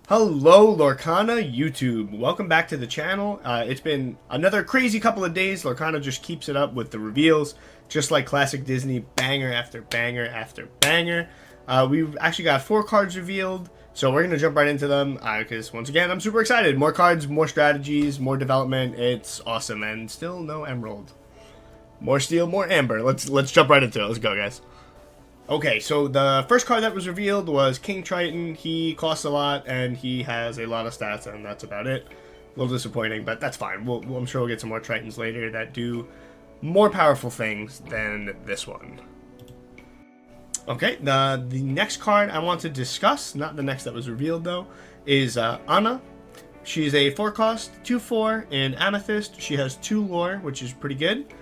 Hello Lorcana YouTube, welcome back to the channel. It's been another crazy couple of days. Lorcana just keeps it up with the reveals, just like classic Disney, banger after banger after banger. We've actually got 4 cards revealed, so we're going to jump right into them because once again I'm super excited. More cards, more strategies, more development. It's awesome, and still no emerald. More steel, more amber. Let's jump right into it. Let's go, guys. Okay, so the first card that was revealed was King Triton. He costs a lot, and he has a lot of stats, and that's about it. A little disappointing, but that's fine. I'm sure we'll get some more Tritons later that do more powerful things than this one. Okay, the next card I want to discuss, not the next that was revealed though, is Anna. She's a 4-cost, 2/4 in Amethyst. She has 2 lore, which is pretty good.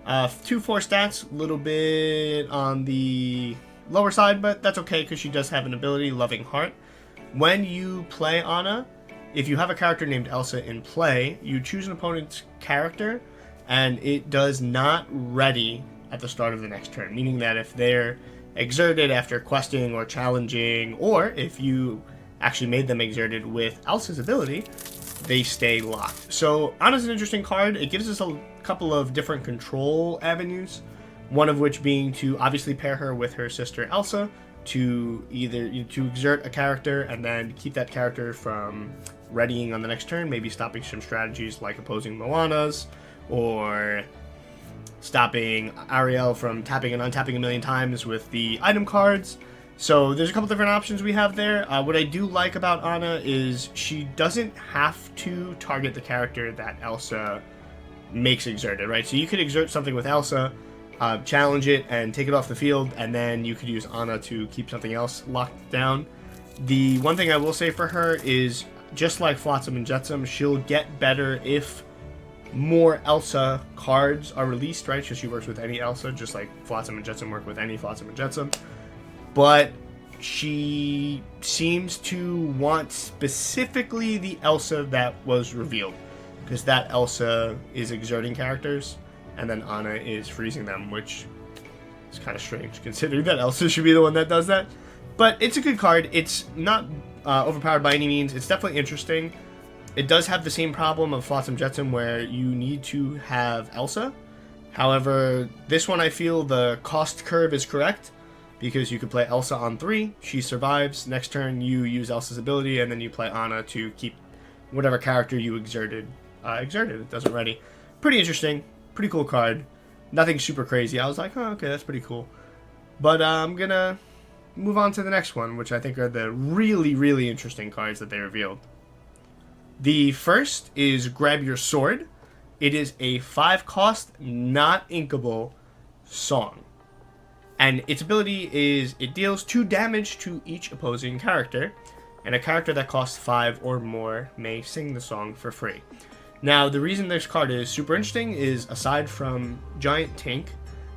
2/4 stats, a little bit on the lower side, but that's okay because she does have an ability, Loving Heart. When you play Anna, if you have a character named Elsa in play, you choose an opponent's character, and it does not ready at the start of the next turn, meaning that if they're exerted after questing or challenging, or if you actually made them exerted with Elsa's ability, they stay locked. So Anna's an interesting card. It gives us a couple of different control avenues, one of which being to obviously pair her with her sister Elsa to either to exert a character and then keep that character from readying on the next turn, maybe stopping some strategies like opposing Moana's or stopping Ariel from tapping and untapping a million times with the item cards. So there's a couple different options we have there. What I do like about Anna is she doesn't have to target the character that Elsa makes exerted, right? So you could exert something with Elsa, challenge it, and take it off the field, and then you could use Anna to keep something else locked down. The one thing I will say for her is, just like Flotsam and Jetsam, she'll get better if more Elsa cards are released, right? So she works with any Elsa, just like Flotsam and Jetsam work with any Flotsam and Jetsam. But she seems to want specifically the Elsa that was revealed, because that Elsa is exerting characters, and then Anna is freezing them, which is kind of strange, considering that Elsa should be the one that does that. But it's a good card. It's not overpowered by any means. It's definitely interesting. It does have the same problem of Flotsam Jetsam, where you need to have Elsa. However, this one I feel the cost curve is correct, because you could play Elsa on 3, she survives, next turn you use Elsa's ability, and then you play Anna to keep whatever character you exerted. It doesn't ready. Pretty interesting, pretty cool card. Nothing super crazy. I was like, oh, okay, that's pretty cool. But I'm gonna move on to the next one, which I think are the really, really interesting cards that they revealed. The first is Grab Your Sword. It is a 5-cost, not inkable song. And its ability is it deals 2 damage to each opposing character, and a character that costs 5 or more may sing the song for free. Now, the reason this card is super interesting is, aside from Giant Tink,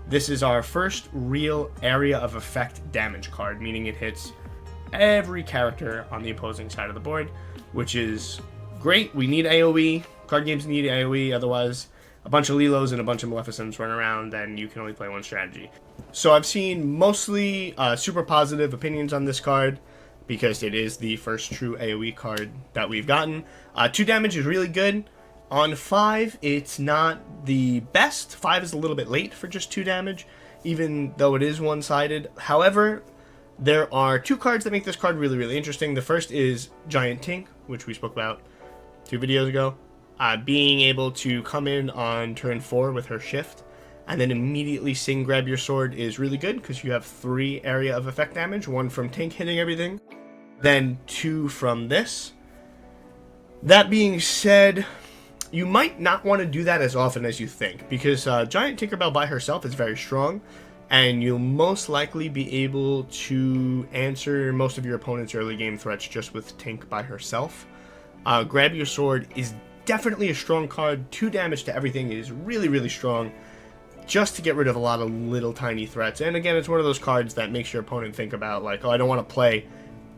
this is our first real area of effect damage card, meaning it hits every character on the opposing side of the board, which is great. We need AoE. Card games need AoE, otherwise a bunch of Lilos and a bunch of Maleficents run around, and you can only play one strategy. So I've seen mostly super positive opinions on this card, because it is the first true AoE card that we've gotten. 2 damage is really good. On 5, it's not the best. 5 is a little bit late for just 2 damage, even though it is one-sided. However, there are 2 cards that make this card really, really interesting. The first is Giant Tink, which we spoke about 2 videos ago. Being able to come in on turn 4 with her shift, and then immediately sing Grab Your Sword is really good, because you have 3 area of effect damage, 1 from Tink hitting everything, then 2 from this. That being said, you might not want to do that as often as you think, because Giant Tinkerbell by herself is very strong, and you'll most likely be able to answer most of your opponent's early game threats just with Tink by herself. Grab Your Sword is definitely a strong card. 2 damage to everything is really, really strong, just to get rid of a lot of little tiny threats. And again, it's one of those cards that makes your opponent think about, like, oh, I don't want to play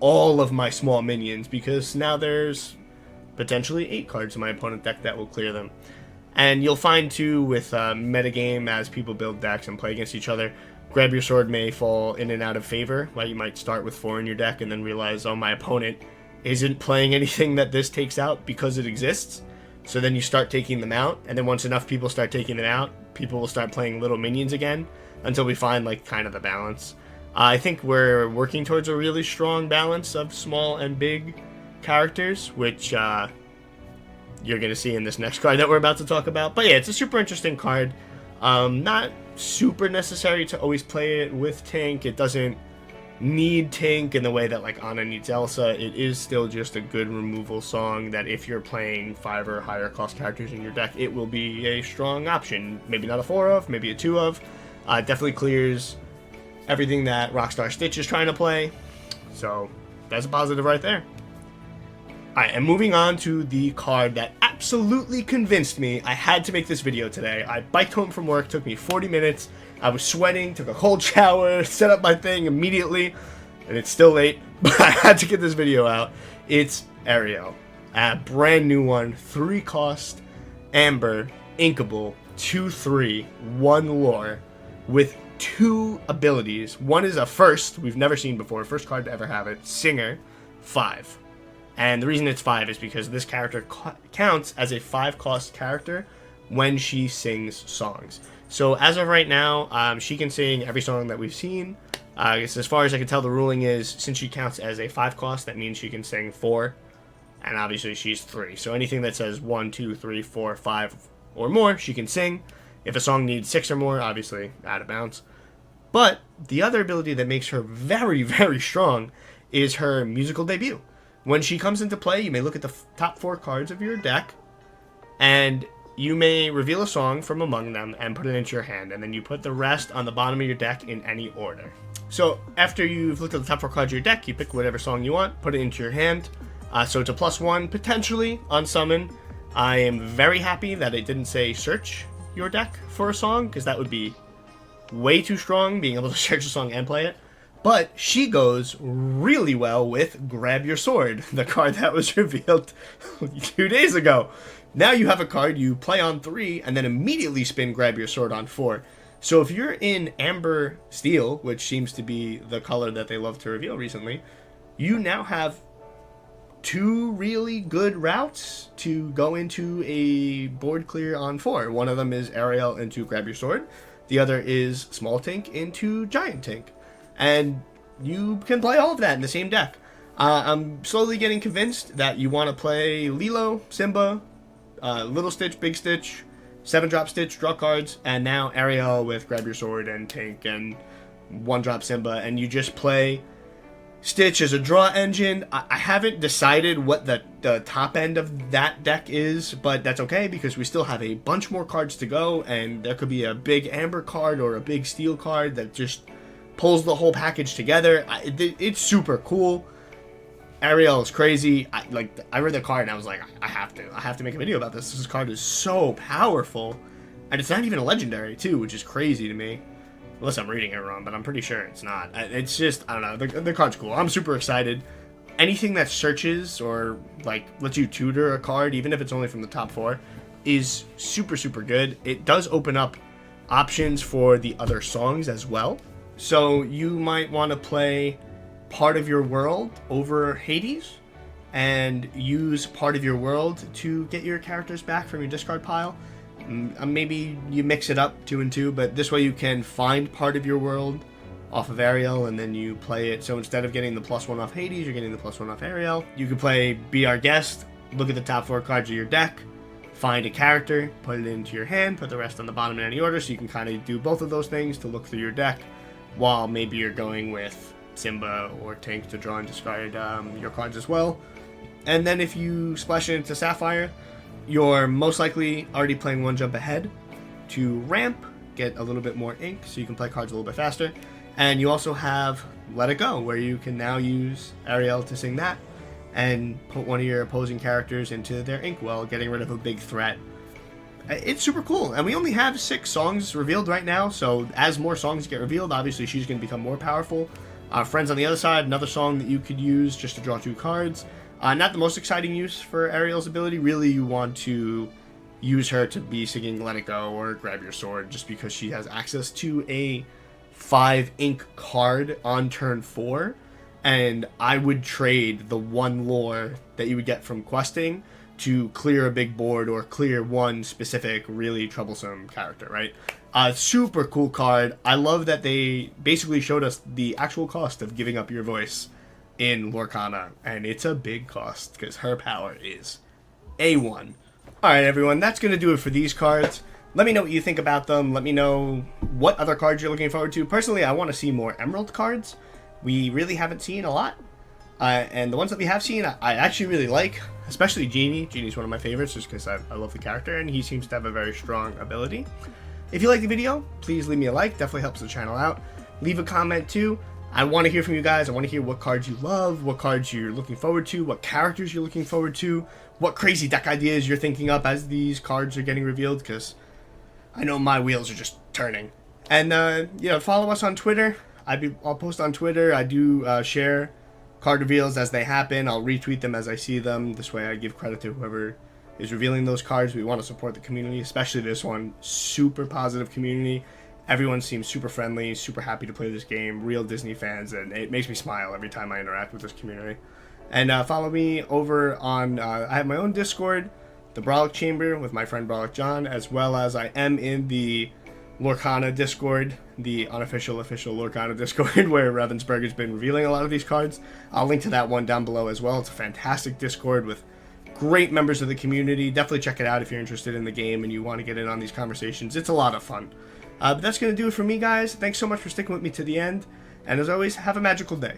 all of my small minions, because now there's potentially 8 cards in my opponent deck that will clear them. And you'll find too with metagame, as people build decks and play against each other, Grab Your Sword may fall in and out of favor. Like, you might start with 4 in your deck and then realize, oh, my opponent isn't playing anything that this takes out because it exists. So then you start taking them out, and then once enough people start taking them out, people will start playing little minions again until we find like kind of the balance. I think we're working towards a really strong balance of small and big characters, which you're going to see in this next card that we're about to talk about. But yeah, it's a super interesting card. Not super necessary to always play it with Tank. It doesn't need Tank in the way that like Ana needs Elsa. It is still just a good removal song that if you're playing 5 or higher cost characters in your deck, it will be a strong option. Maybe not a 4 of, maybe a 2 of. Definitely clears everything that Rockstar Stitch is trying to play. So that's a positive right there. Alright, and moving on to the card that absolutely convinced me I had to make this video today. I biked home from work, took me 40 minutes. I was sweating, took a cold shower, set up my thing immediately, and it's still late, but I had to get this video out. It's Ariel, a brand new one, 3 cost, Amber, Inkable, 2/3, 1 lore, with 2 abilities. One is a first, we've never seen before, first card to ever have it, Singer, 5. And the reason it's 5 is because this character counts as a 5 cost character when she sings songs. So as of right now, she can sing every song that we've seen. As far as I can tell, the ruling is since she counts as a 5 cost, that means she can sing 4. And obviously she's 3. So anything that says 1, 2, 3, 4, 5 or more, she can sing. If a song needs 6 or more, obviously out of bounds. But the other ability that makes her very, very strong is her musical debut. When she comes into play, you may look at the top 4 cards of your deck, and you may reveal a song from among them and put it into your hand, and then you put the rest on the bottom of your deck in any order. So after you've looked at the top 4 cards of your deck, you pick whatever song you want, put it into your hand. So it's a +1, potentially, on summon. I am very happy that it didn't say search your deck for a song, because that would be way too strong, being able to search a song and play it. But she goes really well with Grab Your Sword, the card that was revealed 2 days ago. Now you have a card you play on 3 and then immediately spin Grab Your Sword on 4. So if you're in Amber Steel, which seems to be the color that they love to reveal recently, you now have 2 really good routes to go into a board clear on 4. One of them is Ariel into Grab Your Sword. The other is Small Tink into Giant Tink. And you can play all of that in the same deck. I'm slowly getting convinced that you want to play Lilo, Simba, Little Stitch, Big Stitch, 7-drop Stitch, draw cards, and now Ariel with Grab Your Sword and Tink and 1-drop Simba, and you just play Stitch as a draw engine. I haven't decided what the top end of that deck is, but that's okay because we still have a bunch more cards to go, and there could be a big Amber card or a big Steel card that just pulls the whole package together. It's super cool. Ariel is crazy. I read the card and I was like, I have to make a video about this. This card is so powerful, and it's not even a legendary too, which is crazy to me. Unless I'm reading it wrong, but I'm pretty sure it's not. It's just, I don't know. The card's cool. I'm super excited. Anything that searches or like lets you tutor a card, even if it's only from the top 4, is super, super good. It does open up options for the other songs as well. So you might want to play Part of Your World over Hades and use Part of Your World to get your characters back from your discard pile. Maybe you mix it up 2 and 2, but this way you can find Part of Your World off of Ariel and then you play it. So instead of getting the +1 off Hades, you're getting the +1 off Ariel. You can play Be Our Guest, look at the top 4 cards of your deck, find a character, put it into your hand, put the rest on the bottom in any order, so you can kind of do both of those things to look through your deck, while maybe you're going with Simba or Tink to draw and discard your cards as well. And then if you splash it into Sapphire, you're most likely already playing 1 jump ahead to ramp, get a little bit more ink so you can play cards a little bit faster. And you also have Let It Go, where you can now use Ariel to sing that and put one of your opposing characters into their inkwell, getting rid of a big threat. It's super cool, and we only have 6 songs revealed right now, so as more songs get revealed, obviously she's going to become more powerful. Friends on the Other Side, another song that you could use just to draw 2 cards. Not the most exciting use for Ariel's ability. Really, you want to use her to be singing Let It Go or Grab Your Sword, just because she has access to a 5 ink card on turn 4. and I would trade the one lore that you would get from questing to clear a big board or clear one specific really troublesome character, right? Super cool card. I love that they basically showed us the actual cost of giving up your voice in Lorcana, and it's a big cost because her power is A1. Alright everyone, that's going to do it for these cards. Let me know what you think about them. Let me know what other cards you're looking forward to. Personally, I want to see more Emerald cards. We really haven't seen a lot. And the ones that we have seen, I actually really like, especially Genie. Genie's one of my favorites just because I love the character, and he seems to have a very strong ability. If you like the video, please leave me a like. Definitely helps the channel out. Leave a comment too. I want to hear from you guys. I want to hear what cards you love, what cards you're looking forward to, what characters you're looking forward to, what crazy deck ideas you're thinking up as these cards are getting revealed, because I know my wheels are just turning. And, follow us on Twitter. I'll post on Twitter. I do share card reveals as they happen. I'll retweet them as I see them. This way I give credit to whoever is revealing those cards. We want to support the community, especially this one. Super positive community. Everyone seems super friendly, super happy to play this game. Real Disney fans, and it makes me smile every time I interact with this community. And follow me over on, I have my own Discord, the Brolic Chamber with my friend Brolic John, as well as I am in the Lorcana Discord, the unofficial official Lorcana Discord, where Ravensburg has been revealing a lot of these cards. I'll link to that one down below as well. It's a fantastic Discord with great members of the community. Definitely check it out if you're interested in the game and you want to get in on these conversations. It's a lot of fun. But that's going to do it for me, guys. Thanks so much for sticking with me to the end. And as always, have a magical day.